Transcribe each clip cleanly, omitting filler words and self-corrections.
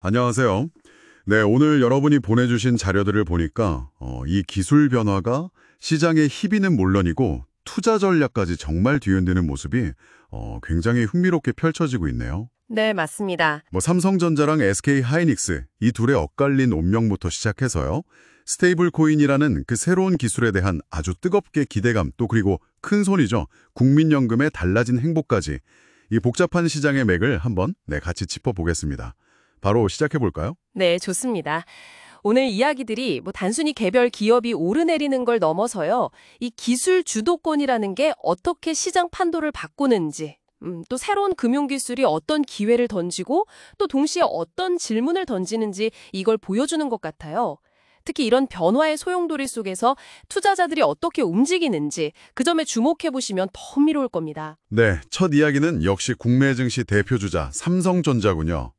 안녕하세요. 네, 오늘 여러분이 보내주신 자료들을 보니까 이 기술 변화가 시장의 희비는 물론이고 투자 전략까지 정말 뒤흔드는 모습이 굉장히 흥미롭게 펼쳐지고 있네요. 네, 맞습니다. 뭐 삼성전자랑 SK 하이닉스 이 둘의 엇갈린 운명부터 시작해서요. 스테이블 코인이라는 그 새로운 기술에 대한 아주 뜨겁게 기대감 또 그리고 큰 손이죠. 국민연금의 달라진 행보까지 이 복잡한 시장의 맥을 한번 같이 짚어보겠습니다. 바로 시작해볼까요? 네, 좋습니다. 오늘 이야기들이 단순히 개별 기업이 오르내리는 걸 넘어서요. 이 기술 주도권이라는 게 어떻게 시장 판도를 바꾸는지, 또 새로운 금융기술이 어떤 기회를 던지고 또 동시에 어떤 질문을 던지는지 이걸 보여주는 것 같아요. 특히 이런 변화의 소용돌이 속에서 투자자들이 어떻게 움직이는지 그 점에 주목해보시면 더 흥미로울 겁니다. 네, 첫 이야기는 역시 국내 증시 대표주자 삼성전자군요.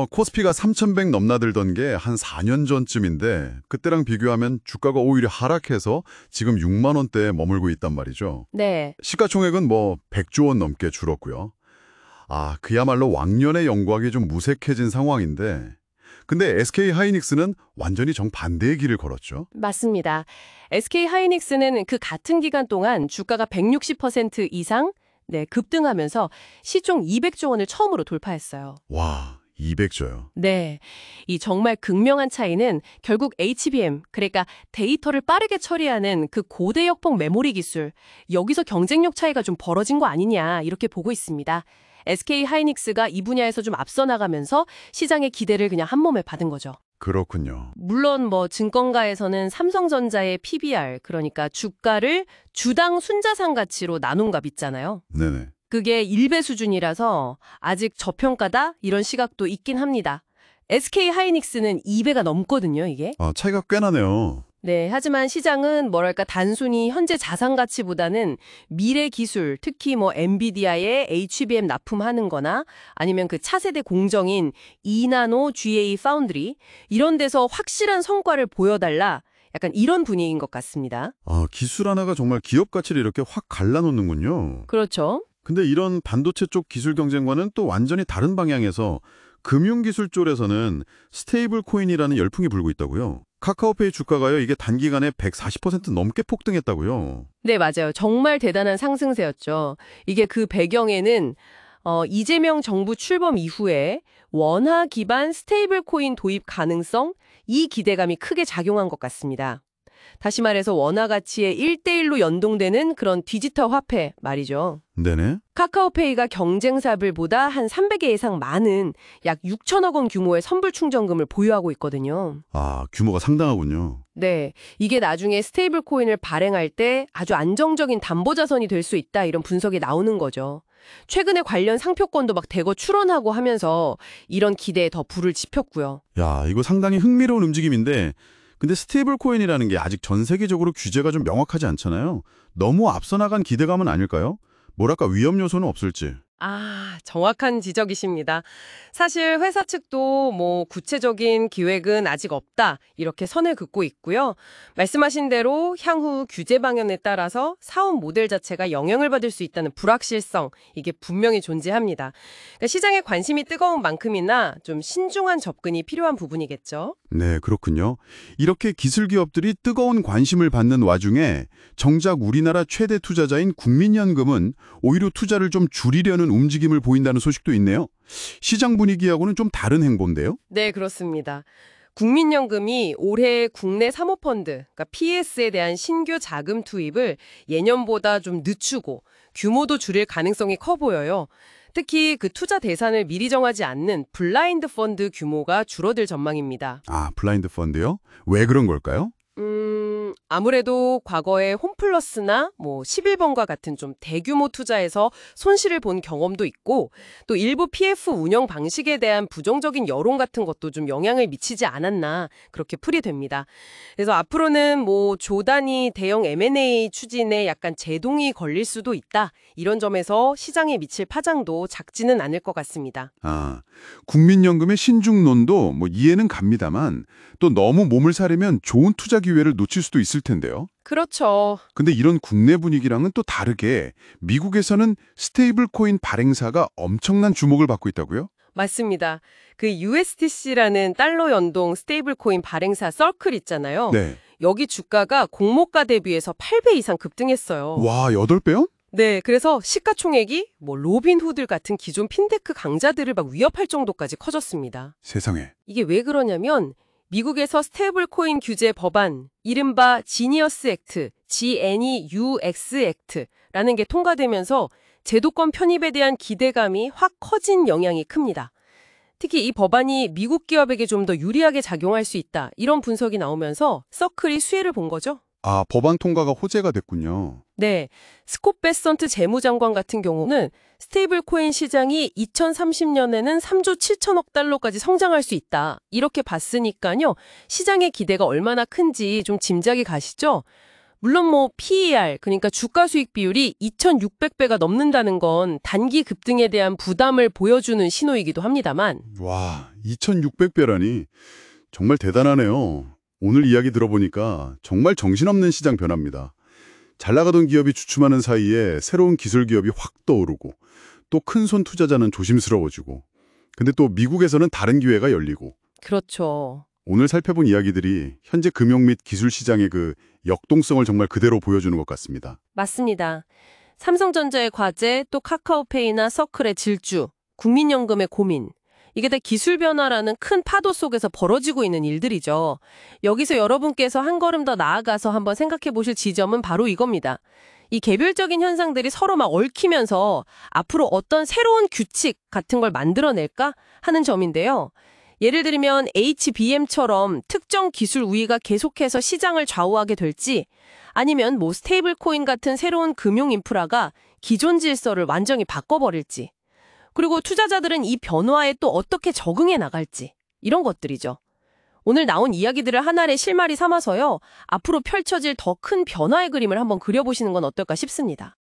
코스피가 3,100 넘나들던 게 한 4년 전쯤인데 그때랑 비교하면 주가가 오히려 하락해서 지금 6만 원대에 머물고 있단 말이죠. 네. 시가총액은 100조 원 넘게 줄었고요. 그야말로 왕년의 영광이 좀 무색해진 상황인데 근데 SK 하이닉스는 완전히 정반대의 길을 걸었죠. 맞습니다. SK 하이닉스는 그 같은 기간 동안 주가가 160% 이상 급등하면서 시총 200조 원을 처음으로 돌파했어요. 와, 200조요. 네. 이 정말 극명한 차이는 결국 HBM, 그러니까 데이터를 빠르게 처리하는 그 고대 역폭 메모리 기술, 여기서 경쟁력 차이가 좀 벌어진 거 아니냐 이렇게 보고 있습니다. SK 하이닉스가 이 분야에서 좀 앞서 나가면서 시장의 기대를 그냥 한 몸에 받은 거죠. 그렇군요. 물론 증권가에서는 삼성전자의 PBR, 그러니까 주가를 주당 순자산 가치로 나눈 값 있잖아요. 네네. 그게 1배 수준이라서 아직 저평가다 이런 시각도 있긴 합니다. SK 하이닉스는 2배가 넘거든요, 이게. 차이가 꽤 나네요. 네, 하지만 시장은 단순히 현재 자산 가치보다는 미래 기술, 특히 엔비디아의 HBM 납품하는 거나 아니면 그 차세대 공정인 2나노 GA 파운드리 이런 데서 확실한 성과를 보여달라. 약간 이런 분위기인 것 같습니다. 기술 하나가 정말 기업 가치를 이렇게 확 갈라놓는군요. 그렇죠. 근데 이런 반도체 쪽 기술 경쟁과는 또 완전히 다른 방향에서 금융기술 쪽에서는 스테이블 코인이라는 열풍이 불고 있다고요. 카카오페이 주가가요, 이게 단기간에 140% 넘게 폭등했다고요. 네, 맞아요. 정말 대단한 상승세였죠. 이게 그 배경에는 이재명 정부 출범 이후에 원화 기반 스테이블 코인 도입 가능성, 이 기대감이 크게 작용한 것 같습니다. 다시 말해서 원화 가치에 1대1로 연동되는 그런 디지털 화폐 말이죠. 네네. 카카오페이가 경쟁사들보다 한 300개 이상 많은 약 6천억 원 규모의 선불 충전금을 보유하고 있거든요. 규모가 상당하군요. 네, 이게 나중에 스테이블 코인을 발행할 때 아주 안정적인 담보자선이 될 수 있다 이런 분석이 나오는 거죠. 최근에 관련 상표권도 대거 출원하고 하면서 이런 기대에 더 불을 지폈고요. 야, 이거 상당히 흥미로운 움직임인데 근데 스테이블 코인이라는 게 아직 전 세계적으로 규제가 좀 명확하지 않잖아요. 너무 앞서 나간 기대감은 아닐까요? 뭐랄까 위험 요소는 없을지. 정확한 지적이십니다. 사실 회사 측도 구체적인 기획은 아직 없다 이렇게 선을 긋고 있고요. 말씀하신 대로 향후 규제 방향에 따라서 사업 모델 자체가 영향을 받을 수 있다는 불확실성 이게 분명히 존재합니다. 그러니까 시장에 관심이 뜨거운 만큼이나 좀 신중한 접근이 필요한 부분이겠죠. 네, 그렇군요. 이렇게 기술 기업들이 뜨거운 관심을 받는 와중에 정작 우리나라 최대 투자자인 국민연금은 오히려 투자를 좀 줄이려는 움직임을 보인다는 소식도 있네요. 시장 분위기하고는 좀 다른 행보인데요? 네, 그렇습니다. 국민연금이 올해 국내 사모펀드, 그러니까 PS에 대한 신규 자금 투입을 예년보다 좀 늦추고 규모도 줄일 가능성이 커 보여요. 특히 그 투자 대상을 미리 정하지 않는 블라인드 펀드 규모가 줄어들 전망입니다. 블라인드 펀드요? 왜 그런 걸까요? 아무래도 과거에 홈플러스나 11번과 같은 좀 대규모 투자에서 손실을 본 경험도 있고 또 일부 PF 운영 방식에 대한 부정적인 여론 같은 것도 좀 영향을 미치지 않았나 그렇게 풀이됩니다. 그래서 앞으로는 조단위 대형 M&A 추진에 약간 제동이 걸릴 수도 있다. 이런 점에서 시장에 미칠 파장도 작지는 않을 것 같습니다. 국민연금의 신중론도 이해는 갑니다만 또 너무 몸을 사리면 좋은 투자 기회를 놓칠 수도 있을 텐데요. 그렇죠. 근데 이런 국내 분위기랑은 또 다르게 미국에서는 스테이블 코인 발행사가 엄청난 주목을 받고 있다고요? 맞습니다. 그 USDC라는 달러 연동 스테이블 코인 발행사 서클 있잖아요. 네. 여기 주가가 공모가 대비해서 8배 이상 급등했어요. 와, 8배요? 네, 그래서 시가총액이 뭐 로빈후드 같은 기존 핀테크 강자들을 막 위협할 정도까지 커졌습니다. 세상에. 이게 왜 그러냐면 미국에서 스테이블 코인 규제 법안, 이른바 지니어스 액트, GNEUX 액트라는 게 통과되면서 제도권 편입에 대한 기대감이 확 커진 영향이 큽니다. 특히 이 법안이 미국 기업에게 좀 더 유리하게 작용할 수 있다. 이런 분석이 나오면서 서클이 수혜를 본 거죠. 아, 법안 통과가 호재가 됐군요. 네, 스콧 베선트 재무장관 같은 경우는 스테이블 코인 시장이 2030년에는 3조 7천억 달러까지 성장할 수 있다. 이렇게 봤으니까요. 시장의 기대가 얼마나 큰지 좀 짐작이 가시죠? 물론 뭐 PER, 그러니까 주가 수익 비율이 2,600배가 넘는다는 건 단기 급등에 대한 부담을 보여주는 신호이기도 합니다만. 와, 2,600배라니 정말 대단하네요. 오늘 이야기 들어보니까 정말 정신없는 시장 변화입니다. 잘 나가던 기업이 주춤하는 사이에 새로운 기술 기업이 확 떠오르고 또 큰손 투자자는 조심스러워지고 근데 또 미국에서는 다른 기회가 열리고 그렇죠. 오늘 살펴본 이야기들이 현재 금융 및 기술 시장의 그 역동성을 정말 그대로 보여주는 것 같습니다. 맞습니다. 삼성전자의 과제, 또 카카오페이나 서클의 질주, 국민연금의 고민. 이게 다 기술 변화라는 큰 파도 속에서 벌어지고 있는 일들이죠. 여기서 여러분께서 한 걸음 더 나아가서 한번 생각해 보실 지점은 바로 이겁니다. 이 개별적인 현상들이 서로 막 얽히면서 앞으로 어떤 새로운 규칙 같은 걸 만들어낼까 하는 점인데요. 예를 들면 HBM처럼 특정 기술 우위가 계속해서 시장을 좌우하게 될지 아니면 뭐 스테이블 코인 같은 새로운 금융 인프라가 기존 질서를 완전히 바꿔버릴지 그리고 투자자들은 이 변화에 또 어떻게 적응해 나갈지 이런 것들이죠. 오늘 나온 이야기들을 하나의 실마리 삼아서요. 앞으로 펼쳐질 더 큰 변화의 그림을 한번 그려보시는 건 어떨까 싶습니다.